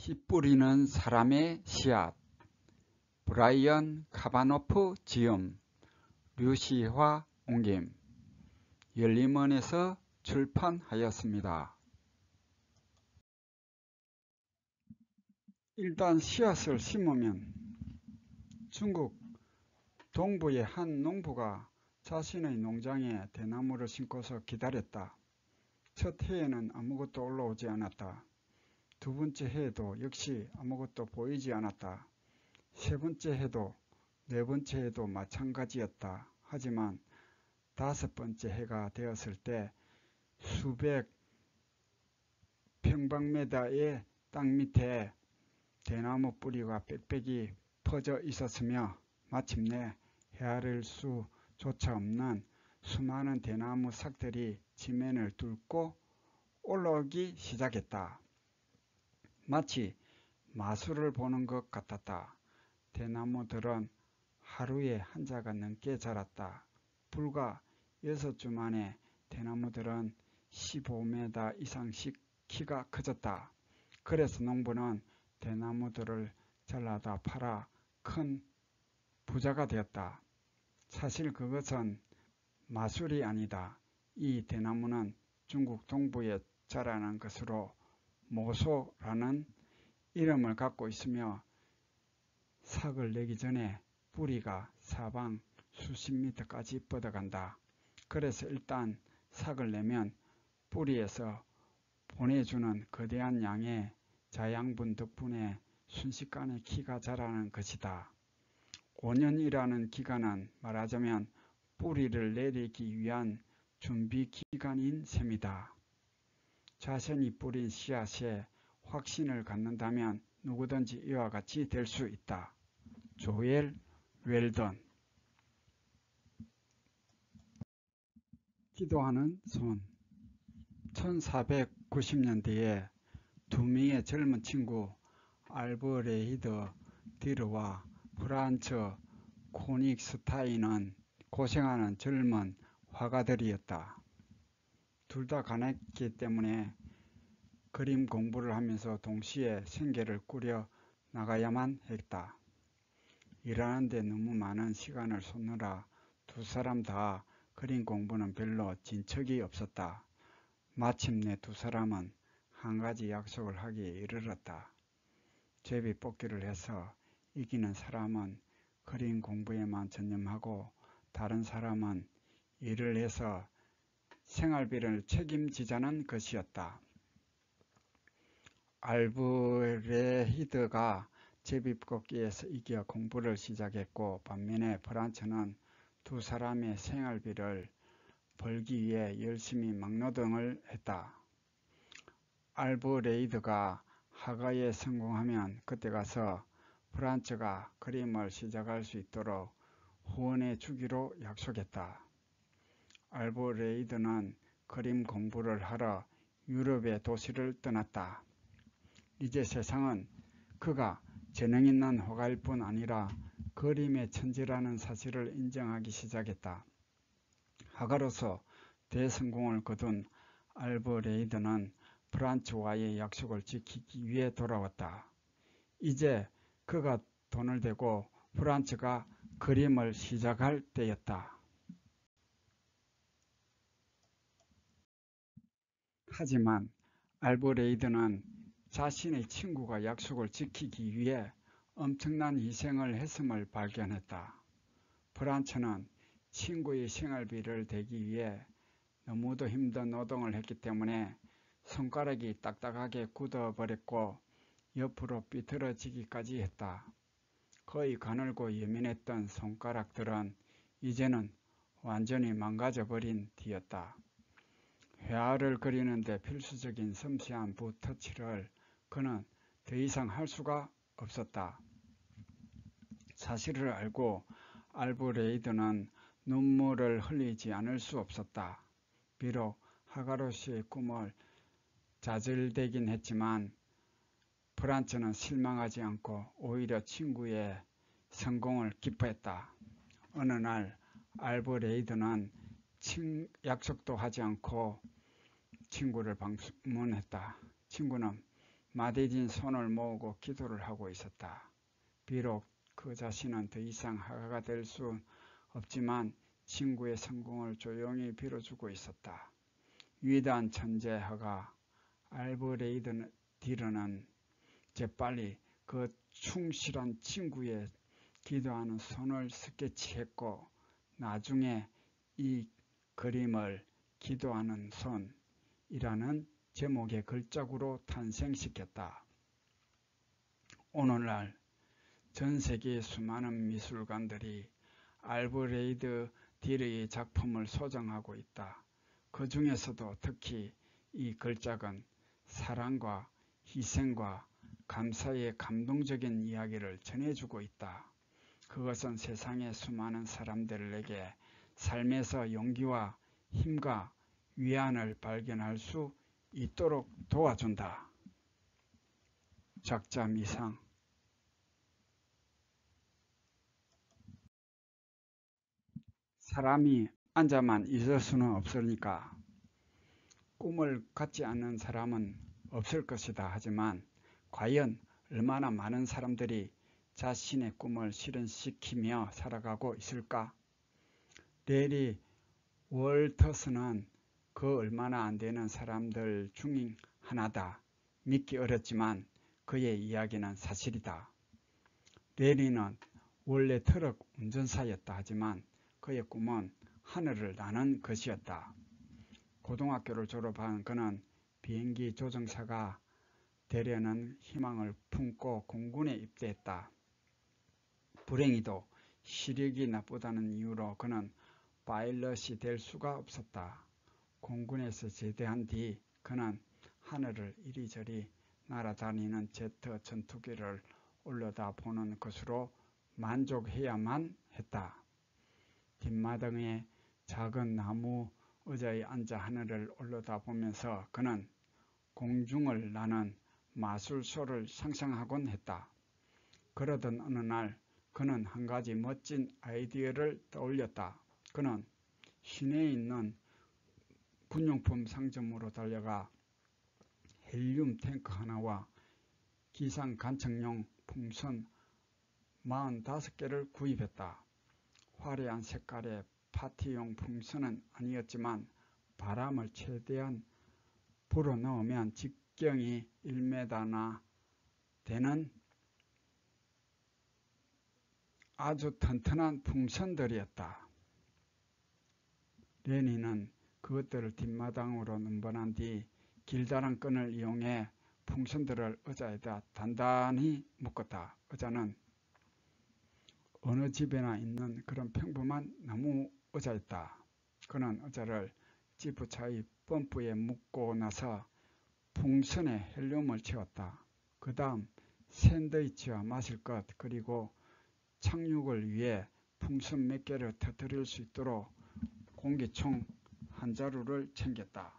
씨 뿌리는 사람의 씨앗. 브라이언 카바노프 지음, 류시화 옮김. 열림원에서 출판하였습니다. 일단 씨앗을 심으면 중국 동부의 한 농부가 자신의 농장에 대나무를 심고서 기다렸다. 첫 해에는 아무것도 올라오지 않았다. 두 번째 해에도 역시 아무것도 보이지 않았다. 세 번째 해도 네 번째 해도 마찬가지였다. 하지만 다섯 번째 해가 되었을 때 수백 평방미터의 땅 밑에 대나무 뿌리가 빽빽이 퍼져 있었으며 마침내 헤아릴 수조차 없는 수많은 대나무 싹들이 지면을 뚫고 올라오기 시작했다. 마치 마술을 보는 것 같았다. 대나무들은 하루에 한 자가 넘게 자랐다. 불과 6주 만에 대나무들은 15m 이상씩 키가 커졌다. 그래서 농부는 대나무들을 잘라다 팔아 큰 부자가 되었다. 사실 그것은 마술이 아니다. 이 대나무는 중국 동부에 자라는 것으로 모소라는 이름을 갖고 있으며 삭을 내기 전에 뿌리가 사방 수십 미터까지 뻗어간다. 그래서 일단 삭을 내면 뿌리에서 보내주는 거대한 양의 자양분 덕분에 순식간에 키가 자라는 것이다. 5년이라는 기간은 말하자면 뿌리를 내리기 위한 준비 기간인 셈이다. 자신이 뿌린 씨앗에 확신을 갖는다면 누구든지 이와 같이 될 수 있다. 조엘 웰던. 기도하는 손. 1490년대에 두 명의 젊은 친구 알브레히드 디르와 프란츠 코닉스타인은 고생하는 젊은 화가들이었다. 둘 다 가난했기 때문에 그림 공부를 하면서 동시에 생계를 꾸려 나가야만 했다. 일하는데 너무 많은 시간을 쏟느라 두 사람 다 그림 공부는 별로 진척이 없었다. 마침내 두 사람은 한 가지 약속을 하기에 이르렀다. 제비뽑기를 해서 이기는 사람은 그림 공부에만 전념하고 다른 사람은 일을 해서 생활비를 책임지자는 것이었다. 알브레히드가 제비뽑기에서 이겨 공부를 시작했고 반면에 프란츠는 두 사람의 생활비를 벌기 위해 열심히 막노동을 했다. 알브레히드가 학아에 성공하면 그때 가서 프란츠가 그림을 시작할 수 있도록 후원해 주기로 약속했다. 알브레히드는 그림 공부를 하러 유럽의 도시를 떠났다. 이제 세상은 그가 재능 있는 화가일 뿐 아니라 그림의 천재라는 사실을 인정하기 시작했다. 화가로서 대성공을 거둔 알브레히드는 프란츠와의 약속을 지키기 위해 돌아왔다. 이제 그가 돈을 대고 프란츠가 그림을 시작할 때였다. 하지만 알브레히드는 자신의 친구가 약속을 지키기 위해 엄청난 희생을 했음을 발견했다. 프란츠는 친구의 생활비를 대기 위해 너무도 힘든 노동을 했기 때문에 손가락이 딱딱하게 굳어버렸고 옆으로 삐뚤어지기까지 했다. 거의 가늘고 예민했던 손가락들은 이제는 완전히 망가져버린 뒤였다. 회화를 그리는데 필수적인 섬세한 붓터치를 그는 더 이상 할 수가 없었다. 사실을 알고 알브레히드는 눈물을 흘리지 않을 수 없었다. 비록 화가로서의 꿈을 좌절되긴 했지만 프란츠는 실망하지 않고 오히려 친구의 성공을 기뻐했다. 어느 날 알브레히드는 약속도 하지 않고 친구를 방문했다. 친구는 마디진 손을 모으고 기도를 하고 있었다. 비록 그 자신은 더 이상 화가가 될 수 없지만 친구의 성공을 조용히 빌어주고 있었다. 위대한 천재 화가 알브레이드 딜런은 재빨리 그 충실한 친구의 기도하는 손을 스케치했고 나중에 이 그림을 기도하는 손이라는 제목의 걸작으로 탄생시켰다. 오늘날 전 세계의 수많은 미술관들이 알브레이드 딜의 작품을 소장하고 있다. 그 중에서도 특히 이 걸작은 사랑과 희생과 감사의 감동적인 이야기를 전해주고 있다. 그것은 세상의 수많은 사람들에게 삶에서 용기와 힘과 위안을 발견할 수 있도록 도와준다. 작자 미상. 사람이 앉아만 있을 수는 없으니까 꿈을 갖지 않는 사람은 없을 것이다. 하지만 과연 얼마나 많은 사람들이 자신의 꿈을 실현시키며 살아가고 있을까? 레리 월터스는 그 얼마나 안 되는 사람들 중 하나다. 믿기 어렵지만 그의 이야기는 사실이다. 레리는 원래 트럭 운전사였다. 하지만 그의 꿈은 하늘을 나는 것이었다. 고등학교를 졸업한 그는 비행기 조종사가 되려는 희망을 품고 공군에 입대했다. 불행히도 시력이 나쁘다는 이유로 그는 파일럿이 될 수가 없었다. 공군에서 제대한 뒤 그는 하늘을 이리저리 날아다니는 제트 전투기를 올려다보는 것으로 만족해야만 했다. 뒷마당에 작은 나무 의자에 앉아 하늘을 올려다보면서 그는 공중을 나는 마술쇼를 상상하곤 했다. 그러던 어느 날 그는 한 가지 멋진 아이디어를 떠올렸다. 그는 시내에 있는 군용품 상점으로 달려가 헬륨 탱크 하나와 기상 관측용 풍선 45개를 구입했다. 화려한 색깔의 파티용 풍선은 아니었지만 바람을 최대한 불어넣으면 직경이 1m나 되는 아주 튼튼한 풍선들이었다. 레니는 그것들을 뒷마당으로 넘보난 뒤 길다란 끈을 이용해 풍선들을 의자에다 단단히 묶었다. 의자는 어느 집에나 있는 그런 평범한 나무 의자였다. 그는 의자를 지프차의 펌프에 묶고 나서 풍선에 헬륨을 채웠다. 그 다음 샌드위치와 마실 것 그리고 착륙을 위해 풍선 몇 개를 터뜨릴 수 있도록 공기총 한 자루를 챙겼다.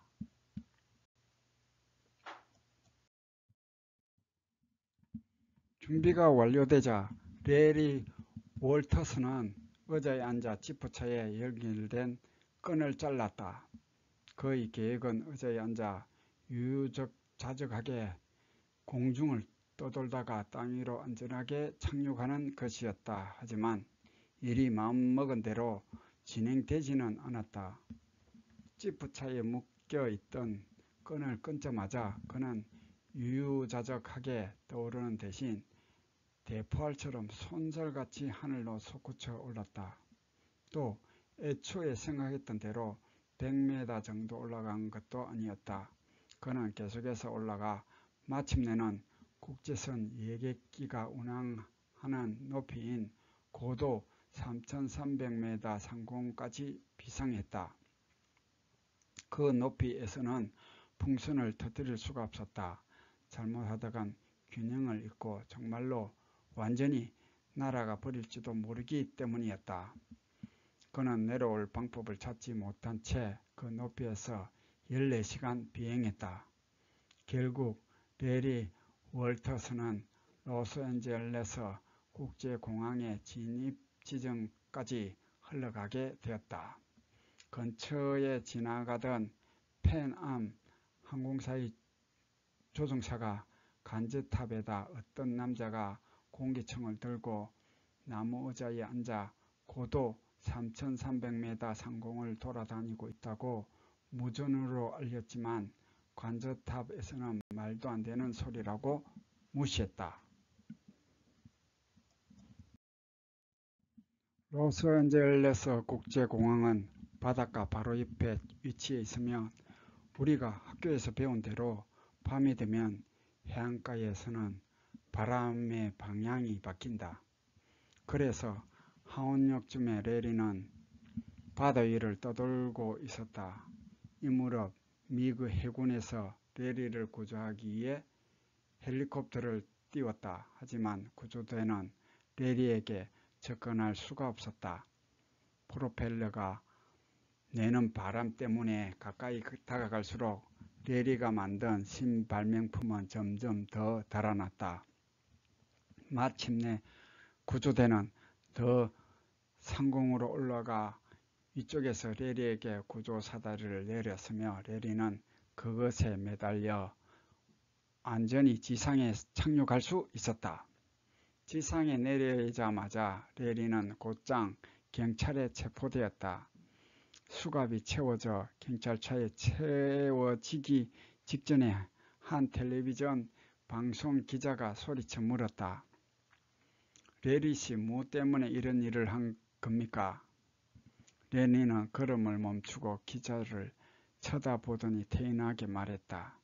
준비가 완료되자 레리 월터스는 의자에 앉아 지프차에 연결된 끈을 잘랐다. 그의 계획은 의자에 앉아 유유자적하게 공중을 떠돌다가 땅 위로 안전하게 착륙하는 것이었다. 하지만 일이 마음먹은 대로 진행되지는 않았다. 지프차에 묶여있던 끈을 끊자마자 그는 유유자적하게 떠오르는 대신 대포알처럼 손살같이 하늘로 솟구쳐 올랐다. 또 애초에 생각했던 대로 100m 정도 올라간 것도 아니었다. 그는 계속해서 올라가 마침내는 국제선 예객기가 운항하는 높이인 고도 3,300m 상공까지 비상했다. 그 높이에서는 풍선을 터뜨릴 수가 없었다. 잘못하다간 균형을 잃고 정말로 완전히 날아가 버릴지도 모르기 때문이었다. 그는 내려올 방법을 찾지 못한 채 그 높이에서 14시간 비행했다. 결국 레리 월터스는 로스앤젤레스 국제공항의 진입 지점까지 흘러가게 되었다. 근처에 지나가던 팬암 항공사의 조종사가 간제탑에다 어떤 남자가 공기총을 들고 나무 의자에 앉아 고도 3,300m 상공을 돌아다니고 있다고 무전으로 알렸지만 관저탑에서는 말도 안 되는 소리라고 무시했다. 로스앤젤레스 국제공항은 바닷가 바로 옆에 위치해 있으며 우리가 학교에서 배운 대로 밤이 되면 해안가에서는 바람의 방향이 바뀐다. 그래서 하원역쯤에 레리는 바다 위를 떠돌고 있었다. 이 무렵 미국 해군에서 레리를 구조하기 위해 헬리콥터를 띄웠다. 하지만 구조대는 레리에게 접근할 수가 없었다. 프로펠러가 내는 바람 때문에 가까이 다가갈수록 레리가 만든 신발명품은 점점 더 달아났다. 마침내 구조대는 더 상공으로 올라가 위쪽에서 레리에게 구조 사다리를 내렸으며 레리는 그것에 매달려 안전히 지상에 착륙할 수 있었다. 지상에 내리자마자 레리는 곧장 경찰에 체포되었다. 수갑이 채워져 경찰차에 채워지기 직전에 한 텔레비전 방송 기자가 소리쳐 물었다. 레리 씨, 뭐 때문에 이런 일을 한 겁니까? 레리는 걸음을 멈추고 기자를 쳐다보더니 태연하게 말했다.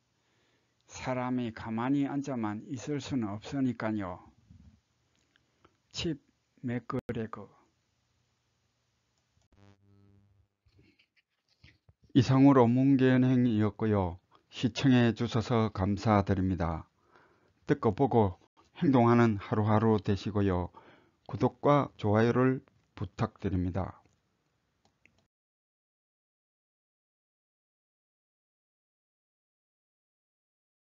사람이 가만히 앉아만 있을 수는 없으니까요. 칩 맥그레거. 이상으로 문견행이었고요. 시청해 주셔서 감사드립니다. 듣고 보고 행동하는 하루하루 되시고요. 구독과 좋아요를 부탁드립니다.